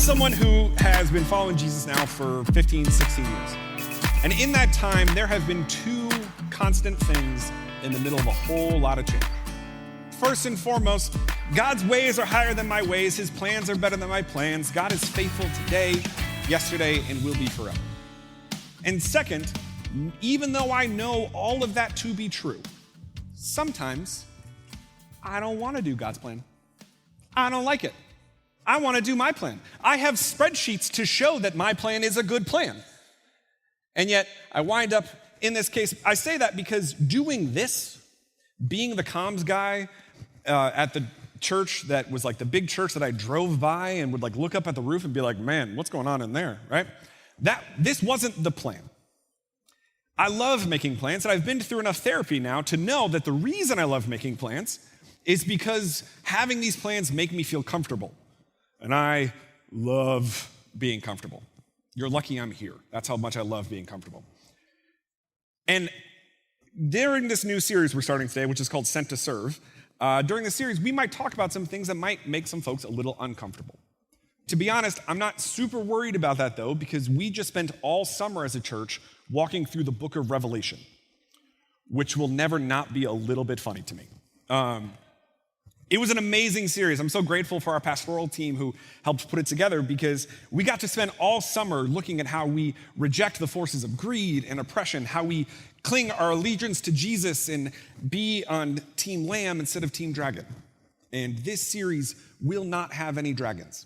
someone who has been following Jesus now for 15, 16 years. And in that time, there have been two constant things in the middle of a whole lot of change. First and foremost, God's ways are higher than my ways. His plans are better than my plans. God is faithful today, yesterday, and will be forever. And second, even though I know all of that to be true, sometimes I don't want to do God's plan. I don't like it. I want to do my plan. I have spreadsheets to show that my plan is a good plan. And yet, I wind up, in this case, I say that because doing this, being the comms guy at the church that was like the big church that I drove by and would like look up at the roof and be like, man, what's going on in there, right? This wasn't the plan. I love making plans, and I've been through enough therapy now to know that the reason I love making plans is because having these plans make me feel comfortable. And I love being comfortable. You're lucky I'm here. That's how much I love being comfortable. And during this new series we're starting today, which is called Sent to Serve, during the series, we might talk about some things that might make some folks a little uncomfortable. To be honest, I'm not super worried about that, though, because we just spent all summer as a church walking through the book of Revelation, which will never not be a little bit funny to me. It was an amazing series. I'm so grateful for our pastoral team who helped put it together because we got to spend all summer looking at how we reject the forces of greed and oppression, how we cling our allegiance to Jesus and be on Team Lamb instead of Team Dragon. And this series will not have any dragons,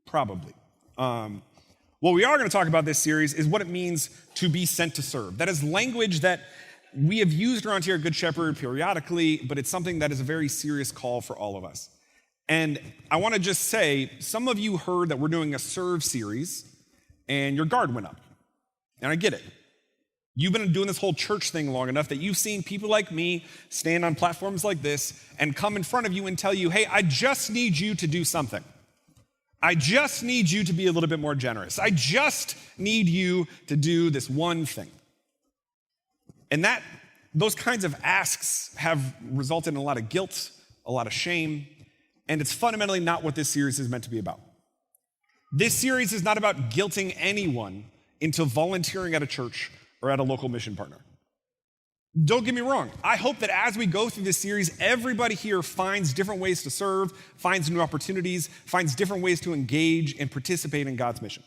probably. What we are going to talk about this series is what it means to be sent to serve. That is language that we have used around here at Good Shepherd periodically, but it's something that is a very serious call for all of us. And I want to just say, some of you heard that we're doing a serve series, and your guard went up. And I get it. You've been doing this whole church thing long enough that you've seen people like me stand on platforms like this and come in front of you and tell you, hey, I just need you to do something. I just need you to be a little bit more generous. I just need you to do this one thing. And those kinds of asks have resulted in a lot of guilt, a lot of shame, and it's fundamentally not what this series is meant to be about. This series is not about guilting anyone into volunteering at a church or at a local mission partner. Don't get me wrong. I hope that as we go through this series, everybody here finds different ways to serve, finds new opportunities, finds different ways to engage and participate in God's mission.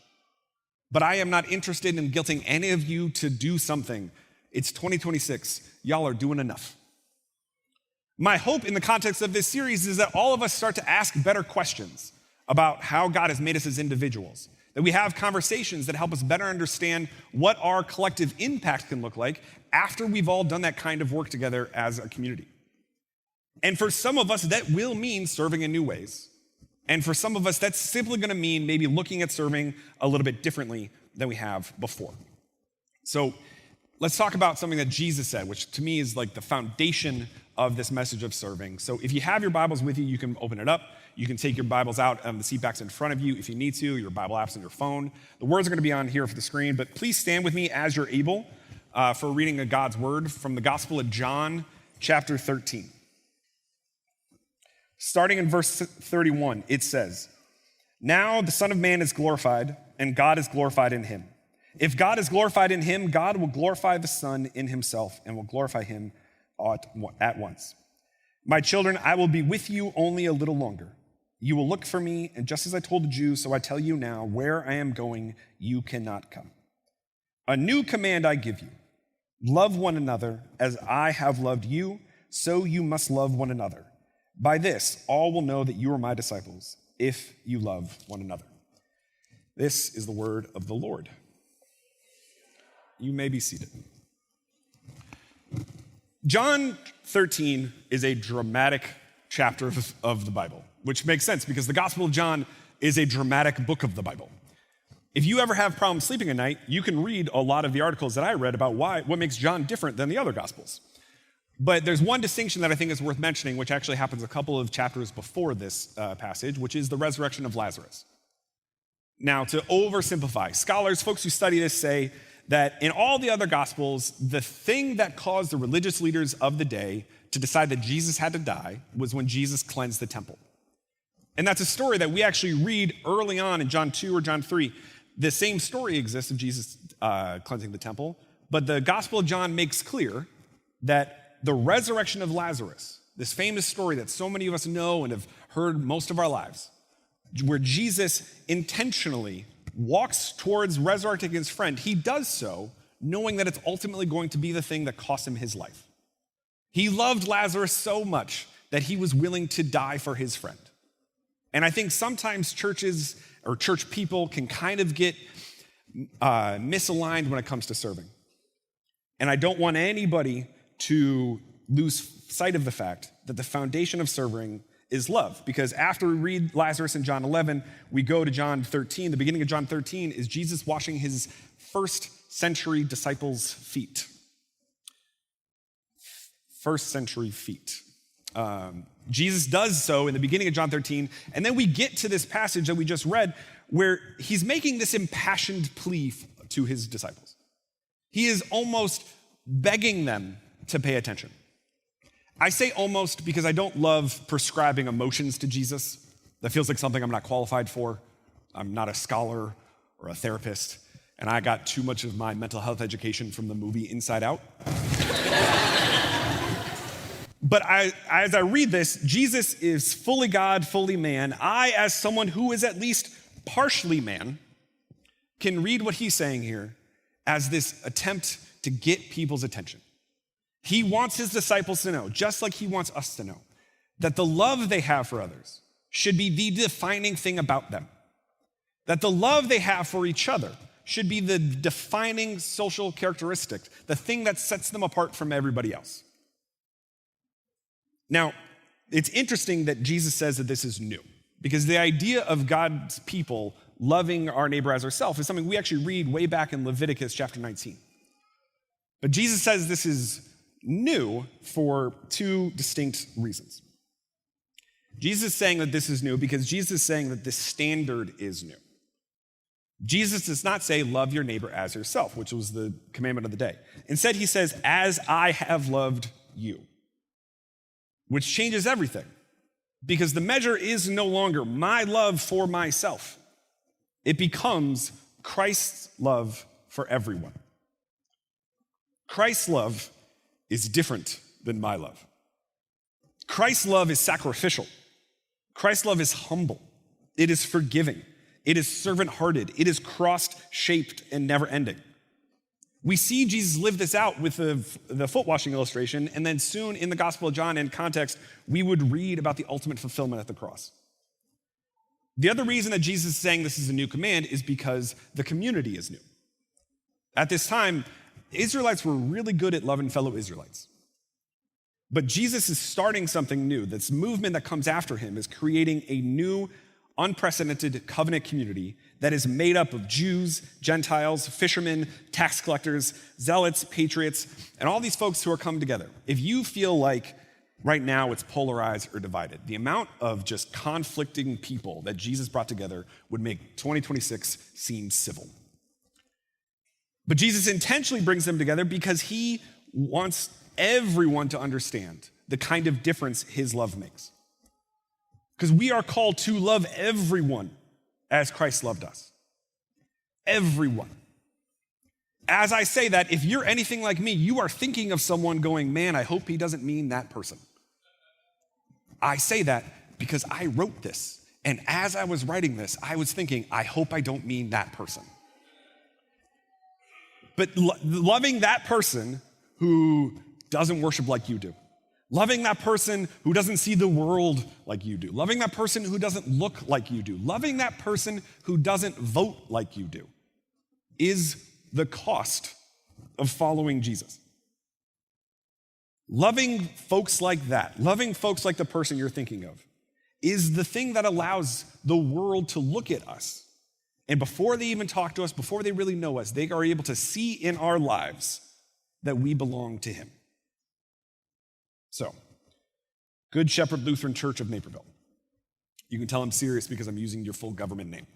But I am not interested in guilting any of you to do something. It's 2026. Y'all are doing enough. My hope in the context of this series is that all of us start to ask better questions about how God has made us as individuals, that we have conversations that help us better understand what our collective impact can look like after we've all done that kind of work together as a community. And for some of us, that will mean serving in new ways. And for some of us, that's simply going to mean maybe looking at serving a little bit differently than we have before. So let's talk about something that Jesus said, which to me is like the foundation of this message of serving. So if you have your Bibles with you, you can open it up. You can take your Bibles out, the seat backs in front of you if you need to, your Bible apps on your phone. The words are going to be on here for the screen, but please stand with me as you're able for reading of God's word from the Gospel of John, chapter 13. Starting in verse 31, it says, "Now the Son of Man is glorified, and God is glorified in him. If God is glorified in him, God will glorify the Son in himself and will glorify him at once. My children, I will be with you only a little longer. You will look for me, and just as I told the Jews, so I tell you now, where I am going, you cannot come. A new command I give you. Love one another as I have loved you, so you must love one another. By this, all will know that you are my disciples, if you love one another." This is the word of the Lord. You may be seated. John 13 is a dramatic chapter of the Bible, which makes sense because the Gospel of John is a dramatic book of the Bible. If you ever have problems sleeping at night, you can read a lot of the articles that I read about what makes John different than the other Gospels. But there's one distinction that I think is worth mentioning, which actually happens a couple of chapters before this passage, which is the resurrection of Lazarus. Now, to oversimplify, scholars, folks who study this say that in all the other Gospels, the thing that caused the religious leaders of the day to decide that Jesus had to die was when Jesus cleansed the temple. And that's a story that we actually read early on in John 2 or John 3. The same story exists of Jesus cleansing the temple, but the Gospel of John makes clear that the resurrection of Lazarus, this famous story that so many of us know and have heard most of our lives, where Jesus intentionally walks towards resurrecting his friend, he does so knowing that it's ultimately going to be the thing that costs him his life. He loved Lazarus so much that he was willing to die for his friend. And I think sometimes churches or church people can kind of get misaligned when it comes to serving. And I don't want anybody to lose sight of the fact that the foundation of serving is love. Because after we read Lazarus in John 11, we go to John 13. The beginning of John 13 is Jesus washing his first century disciples' feet. First century feet. Jesus does so in the beginning of John 13, and then we get to this passage that we just read where he's making this impassioned plea to his disciples. He is almost begging them to pay attention. I say almost because I don't love prescribing emotions to Jesus. That feels like something I'm not qualified for. I'm not a scholar or a therapist, and I got too much of my mental health education from the movie Inside Out. But as I read this, Jesus is fully God, fully man. I, as someone who is at least partially man, can read what he's saying here as this attempt to get people's attention. He wants his disciples to know, just like he wants us to know, that the love they have for others should be the defining thing about them. That the love they have for each other should be the defining social characteristic, the thing that sets them apart from everybody else. Now, it's interesting that Jesus says that this is new, because the idea of God's people loving our neighbor as ourselves is something we actually read way back in Leviticus chapter 19. But Jesus says this is new for two distinct reasons. Jesus is saying that this is new because Jesus is saying that this standard is new. Jesus does not say, love your neighbor as yourself, which was the commandment of the day. Instead, he says, as I have loved you, which changes everything, because the measure is no longer my love for myself. It becomes Christ's love for everyone. Christ's love is different than my love. Christ's love is sacrificial. Christ's love is humble. It is forgiving. It is servant-hearted. It is cross-shaped and never-ending. We see Jesus live this out with the foot washing illustration, and then soon in the Gospel of John, in context, we would read about the ultimate fulfillment at the cross. The other reason that Jesus is saying this is a new command is because the community is new. At this time, Israelites were really good at loving fellow Israelites. But Jesus is starting something new. This movement that comes after him is creating a new, unprecedented covenant community that is made up of Jews, Gentiles, fishermen, tax collectors, zealots, patriots, and all these folks who are coming together. If you feel like right now it's polarized or divided, the amount of just conflicting people that Jesus brought together would make 2026 seem civil. But Jesus intentionally brings them together because he wants everyone to understand the kind of difference his love makes. Because we are called to love everyone as Christ loved us. Everyone. As I say that, if you're anything like me, you are thinking of someone going, man, I hope he doesn't mean that person. I say that because I wrote this. And as I was writing this, I was thinking, I hope I don't mean that person. But loving that person who doesn't worship like you do, loving that person who doesn't see the world like you do, loving that person who doesn't look like you do, loving that person who doesn't vote like you do, is the cost of following Jesus. Loving folks like that, loving folks like the person you're thinking of, is the thing that allows the world to look at us. And before they even talk to us, before they really know us, they are able to see in our lives that we belong to him. So, Good Shepherd Lutheran Church of Naperville. You can tell I'm serious because I'm using your full government name.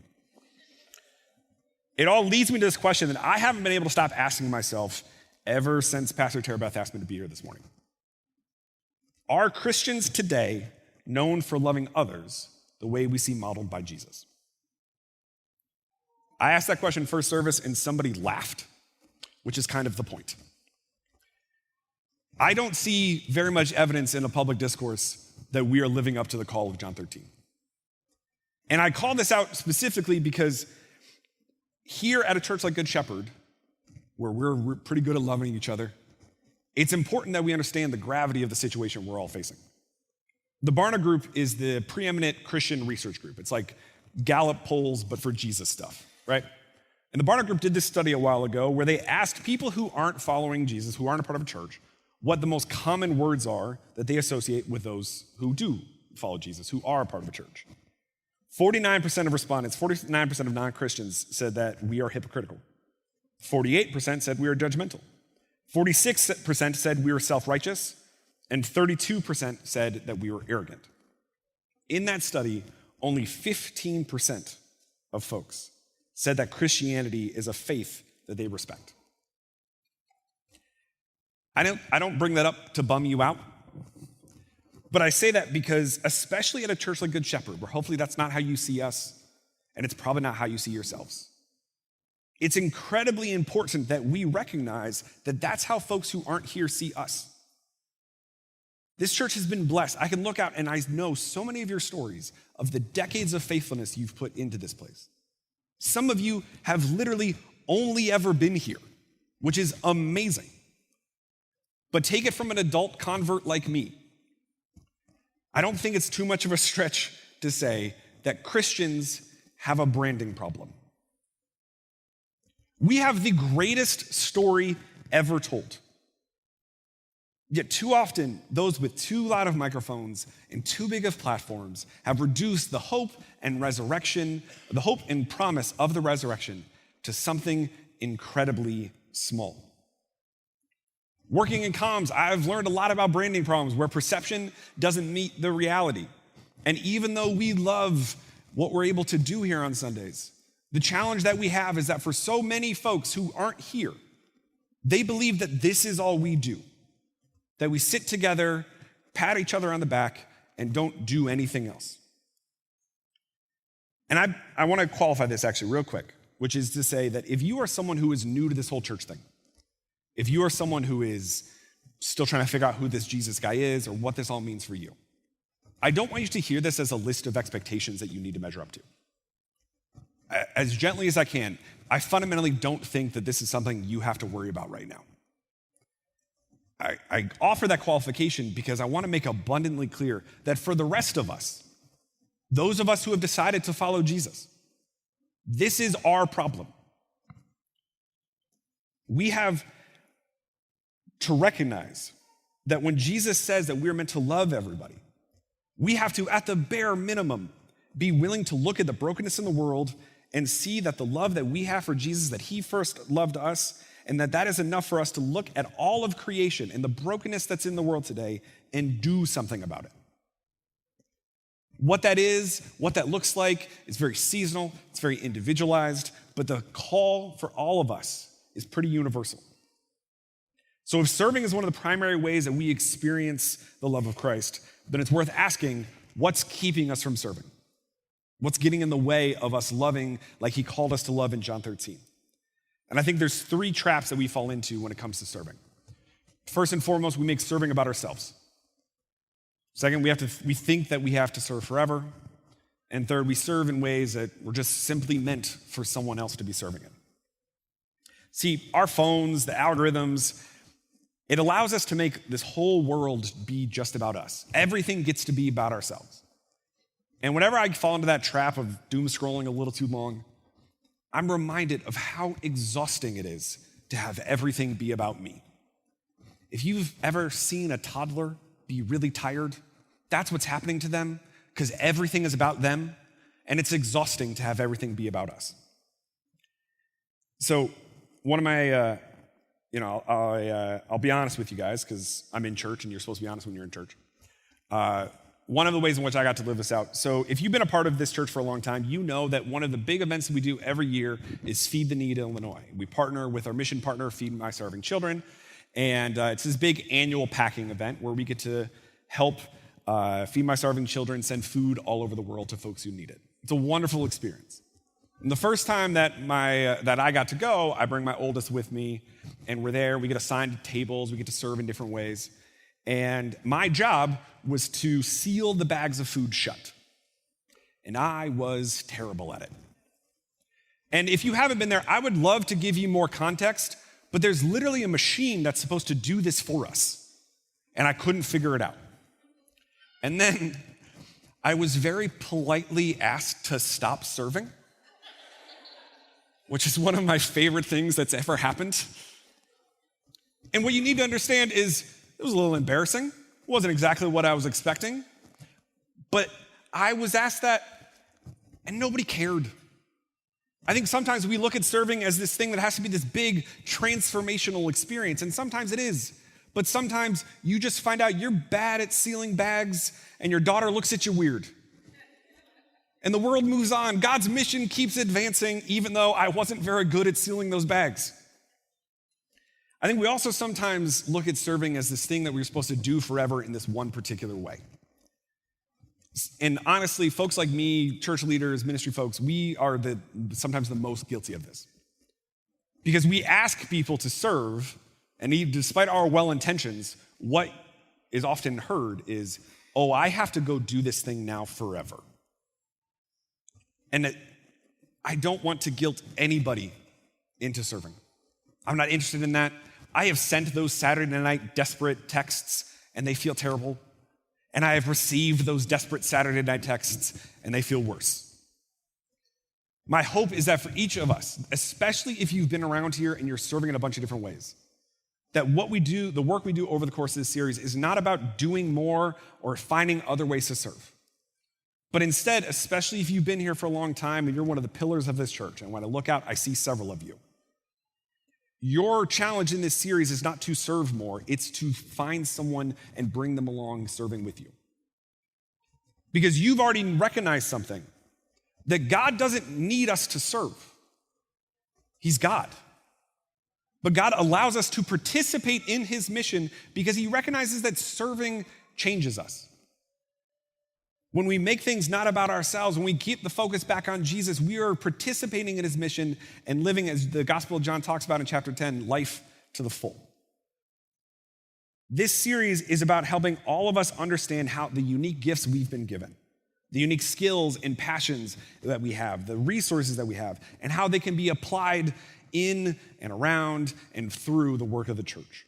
It all leads me to this question that I haven't been able to stop asking myself ever since Pastor Terabeth asked me to be here this morning. Are Christians today known for loving others the way we see modeled by Jesus? I asked that question first service and somebody laughed, which is kind of the point. I don't see very much evidence in a public discourse that we are living up to the call of John 13. And I call this out specifically because here at a church like Good Shepherd, where we're pretty good at loving each other, it's important that we understand the gravity of the situation we're all facing. The Barna Group is the preeminent Christian research group. It's like Gallup polls, but for Jesus stuff, right? And the Barna Group did this study a while ago where they asked people who aren't following Jesus, who aren't a part of a church, what the most common words are that they associate with those who do follow Jesus, who are a part of a church. 49% of respondents, 49% of non-Christians said that we are hypocritical. 48% said we are judgmental. 46% said we were self-righteous. And 32% said that we were arrogant. In that study, only 15% of folks said that Christianity is a faith that they respect. I don't bring that up to bum you out. But I say that because, especially at a church like Good Shepherd, where hopefully that's not how you see us, and it's probably not how you see yourselves, it's incredibly important that we recognize that that's how folks who aren't here see us. This church has been blessed. I can look out and I know so many of your stories of the decades of faithfulness you've put into this place. Some of you have literally only ever been here, which is amazing. But take it from an adult convert like me. I don't think it's too much of a stretch to say that Christians have a branding problem. We have the greatest story ever told. Yet too often, those with too loud of microphones and too big of platforms have reduced the hope and resurrection, the hope and promise of the resurrection to something incredibly small. Working in comms, I've learned a lot about branding problems where perception doesn't meet the reality. And even though we love what we're able to do here on Sundays, the challenge that we have is that for so many folks who aren't here, they believe that this is all we do. That we sit together, pat each other on the back, and don't do anything else. And I want to qualify this actually real quick, which is to say that if you are someone who is new to this whole church thing, if you are someone who is still trying to figure out who this Jesus guy is or what this all means for you, I don't want you to hear this as a list of expectations that you need to measure up to. As gently as I can, I fundamentally don't think that this is something you have to worry about right now. I offer that qualification because I want to make abundantly clear that for the rest of us, those of us who have decided to follow Jesus, this is our problem. We have to recognize that when Jesus says that we're meant to love everybody, we have to, at the bare minimum, be willing to look at the brokenness in the world and see that the love that we have for Jesus, that he first loved us, and that is enough for us to look at all of creation and the brokenness that's in the world today and do something about it. What that is, what that looks like, is very seasonal, it's very individualized, but the call for all of us is pretty universal. So if serving is one of the primary ways that we experience the love of Christ, then it's worth asking, what's keeping us from serving? What's getting in the way of us loving like he called us to love in John 13? And I think there's 3 traps that we fall into when it comes to serving. First and foremost, we make serving about ourselves. Second, we think that we have to serve forever. And third, we serve in ways that were just simply meant for someone else to be serving in. See, our phones, the algorithms, it allows us to make this whole world be just about us. Everything gets to be about ourselves. And whenever I fall into that trap of doom scrolling a little too long, I'm reminded of how exhausting it is to have everything be about me. If you've ever seen a toddler be really tired, that's what's happening to them, because everything is about them, and it's exhausting to have everything be about us. So one of my, I'll be honest with you guys, because I'm in church, and you're supposed to be honest when you're in church. One of the ways in which I got to live this out. So if you've been a part of this church for a long time, you know that one of the big events that we do every year is Feed the Need Illinois. We partner with our mission partner, Feed My Starving Children, and it's this big annual packing event where we get to help feed my starving children, send food all over the world to folks who need it. It's a wonderful experience. And the first time that I got to go, I bring my oldest with me, and we're there. We get assigned tables. We get to serve in different ways. And my job was to seal the bags of food shut. And I was terrible at it. And if you haven't been there, I would love to give you more context, but there's literally a machine that's supposed to do this for us. And I couldn't figure it out. And then I was very politely asked to stop serving, which is one of my favorite things that's ever happened. And what you need to understand is it was a little embarrassing. It wasn't exactly what I was expecting. But I was asked that, and nobody cared. I think sometimes we look at serving as this thing that has to be this big transformational experience, and sometimes it is. But sometimes you just find out you're bad at sealing bags, and your daughter looks at you weird. And the world moves on. God's mission keeps advancing, even though I wasn't very good at sealing those bags. I think we also sometimes look at serving as this thing that we're supposed to do forever in this one particular way. And honestly, folks like me, church leaders, ministry folks, we are sometimes the most guilty of this. Because we ask people to serve, and despite our well intentions, what is often heard is, oh, I have to go do this thing now forever. And I don't want to guilt anybody into serving. I'm not interested in that. I have sent those Saturday night desperate texts, and they feel terrible. And I have received those desperate Saturday night texts, and they feel worse. My hope is that for each of us, especially if you've been around here and you're serving in a bunch of different ways, that what we do, the work we do over the course of this series is not about doing more or finding other ways to serve. But instead, especially if you've been here for a long time and you're one of the pillars of this church, and when I look out, I see several of you. Your challenge in this series is not to serve more, it's to find someone and bring them along serving with you. Because you've already recognized something, that God doesn't need us to serve. He's God. But God allows us to participate in his mission because he recognizes that serving changes us. When we make things not about ourselves, when we keep the focus back on Jesus, we are participating in his mission and living, as the Gospel of John talks about in chapter 10, life to the full. This series is about helping all of us understand how the unique gifts we've been given, the unique skills and passions that we have, the resources that we have, and how they can be applied in and around and through the work of the church.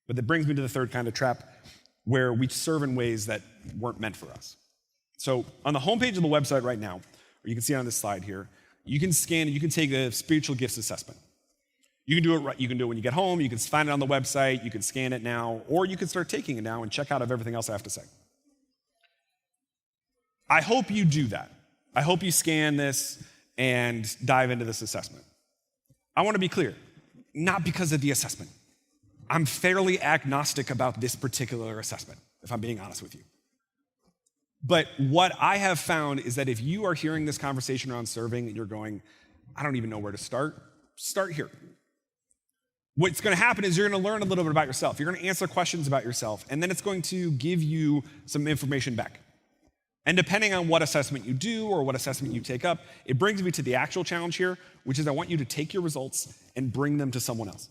But that brings me to the third kind of trap, where we serve in ways that weren't meant for us. So on the homepage of the website right now, or you can see it on this slide here, you can scan and you can take a spiritual gifts assessment. You can do it when you get home, you can find it on the website, you can scan it now, or you can start taking it now and check out of everything else I have to say. I hope you do that. I hope you scan this and dive into this assessment. I want to be clear, not because of the assessment. I'm fairly agnostic about this particular assessment, if I'm being honest with you. But what I have found is that if you are hearing this conversation around serving and you're going, I don't even know where to start here. What's going to happen is you're going to learn a little bit about yourself. You're going to answer questions about yourself, and then it's going to give you some information back. And depending on what assessment you do or what assessment you take up, it brings me to the actual challenge here, which is I want you to take your results and bring them to someone else.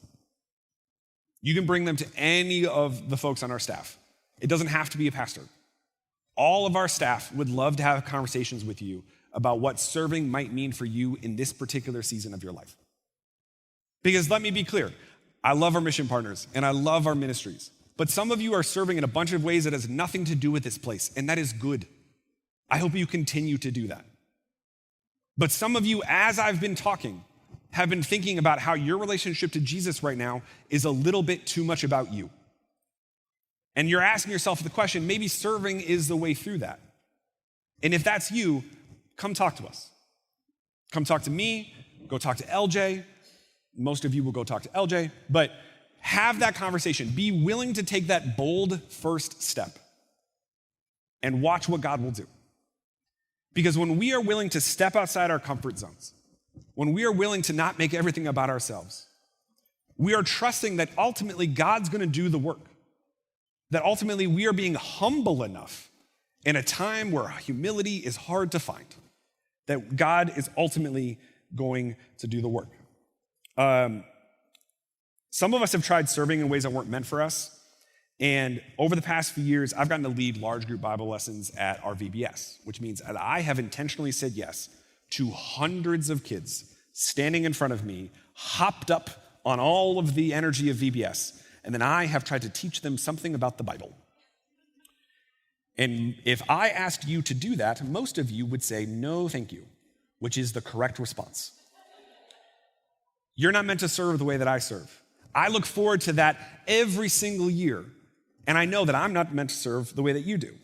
You can bring them to any of the folks on our staff. It doesn't have to be a pastor. All of our staff would love to have conversations with you about what serving might mean for you in this particular season of your life. Because let me be clear, I love our mission partners and I love our ministries, but some of you are serving in a bunch of ways that has nothing to do with this place, and that is good. I hope you continue to do that. But some of you, as I've been talking, have been thinking about how your relationship to Jesus right now is a little bit too much about you. And you're asking yourself the question, maybe serving is the way through that. And if that's you, come talk to us. Come talk to me, go talk to LJ. Most of you will go talk to LJ, but have that conversation. Be willing to take that bold first step and watch what God will do. Because when we are willing to step outside our comfort zones, when we are willing to not make everything about ourselves, we are trusting that ultimately God's going to do the work. That ultimately we are being humble enough in a time where humility is hard to find, that God is ultimately going to do the work. Some of us have tried serving in ways that weren't meant for us. And over the past few years, I've gotten to lead large group Bible lessons at our VBS, which means that I have intentionally said yes to hundreds of kids standing in front of me, hopped up on all of the energy of VBS, and then I have tried to teach them something about the Bible. And if I asked you to do that, most of you would say, no, thank you, which is the correct response. You're not meant to serve the way that I serve. I look forward to that every single year. And I know that I'm not meant to serve the way that you do.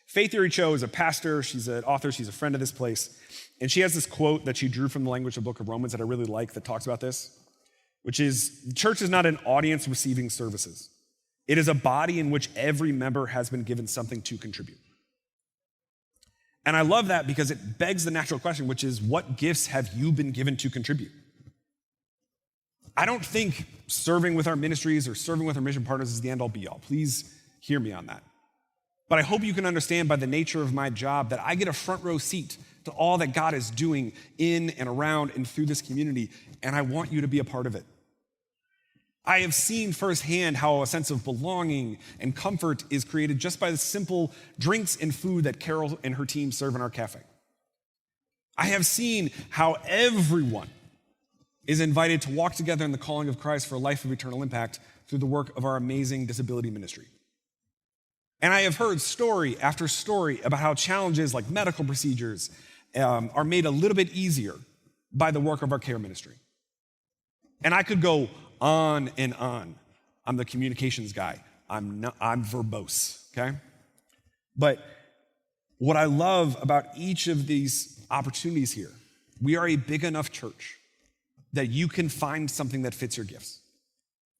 Faith Theory Cho is a pastor, she's an author, she's a friend of this place. And she has this quote that she drew from the language of the book of Romans that I really like that talks about this, which is, church is not an audience receiving services. It is a body in which every member has been given something to contribute. And I love that because it begs the natural question, which is, what gifts have you been given to contribute? I don't think serving with our ministries or serving with our mission partners is the end all be all. Please hear me on that. But I hope you can understand by the nature of my job that I get a front row seat to all that God is doing in and around and through this community, and I want you to be a part of it. I have seen firsthand how a sense of belonging and comfort is created just by the simple drinks and food that Carol and her team serve in our cafe. I have seen how everyone is invited to walk together in the calling of Christ for a life of eternal impact through the work of our amazing disability ministry. And I have heard story after story about how challenges like medical procedures are made a little bit easier by the work of our care ministry. And I could go on and on. I'm the communications guy. I'm verbose, okay? But what I love about each of these opportunities here, we are a big enough church that you can find something that fits your gifts.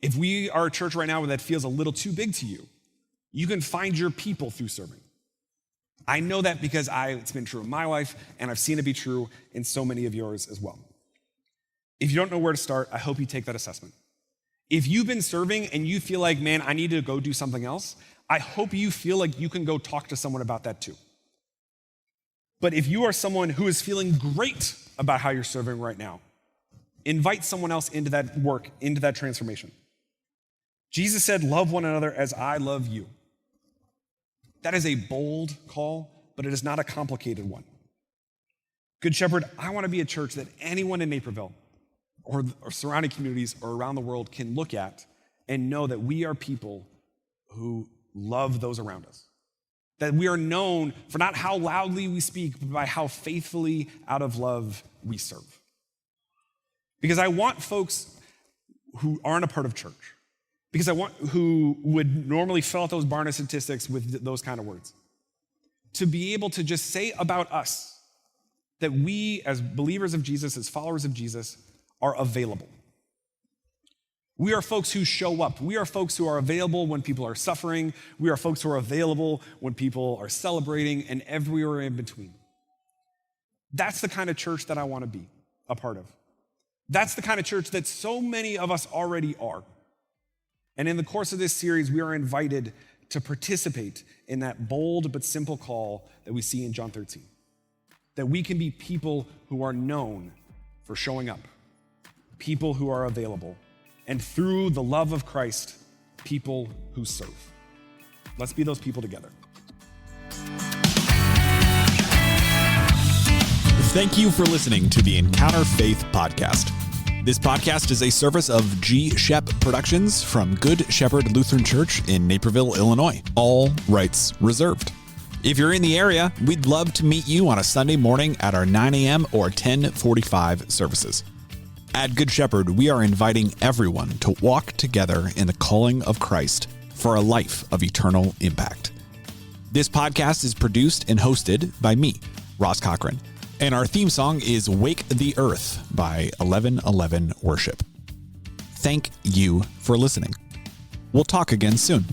If we are a church right now that feels a little too big to you, you can find your people through serving. I know that because it's been true in my life, and I've seen it be true in so many of yours as well. If you don't know where to start, I hope you take that assessment. If you've been serving and you feel like, man, I need to go do something else, I hope you feel like you can go talk to someone about that too. But if you are someone who is feeling great about how you're serving right now, invite someone else into that work, into that transformation. Jesus said, love one another as I love you. That is a bold call, but it is not a complicated one. Good Shepherd, I want to be a church that anyone in Naperville or surrounding communities or around the world can look at and know that we are people who love those around us. That we are known for not how loudly we speak, but by how faithfully out of love we serve. Because I want folks who aren't a part of church, because I want who would normally fill out those Barna statistics with those kind of words, to be able to just say about us that we, as believers of Jesus, as followers of Jesus, are available. We are folks who show up. We are folks who are available when people are suffering. We are folks who are available when people are celebrating and everywhere in between. That's the kind of church that I want to be a part of. That's the kind of church that so many of us already are. And in the course of this series, we are invited to participate in that bold but simple call that we see in John 13. That we can be people who are known for showing up, people who are available, and through the love of Christ, people who serve. Let's be those people together. Thank you for listening to the Encounter Faith podcast. This podcast is a service of G. Shep Productions from Good Shepherd Lutheran Church in Naperville, Illinois. All rights reserved. If you're in the area, we'd love to meet you on a Sunday morning at our 9 a.m. or 10:45 services. At Good Shepherd, we are inviting everyone to walk together in the calling of Christ for a life of eternal impact. This podcast is produced and hosted by me, Ross Cochran, and our theme song is Wake the Earth by 1111 Worship. Thank you for listening. We'll talk again soon.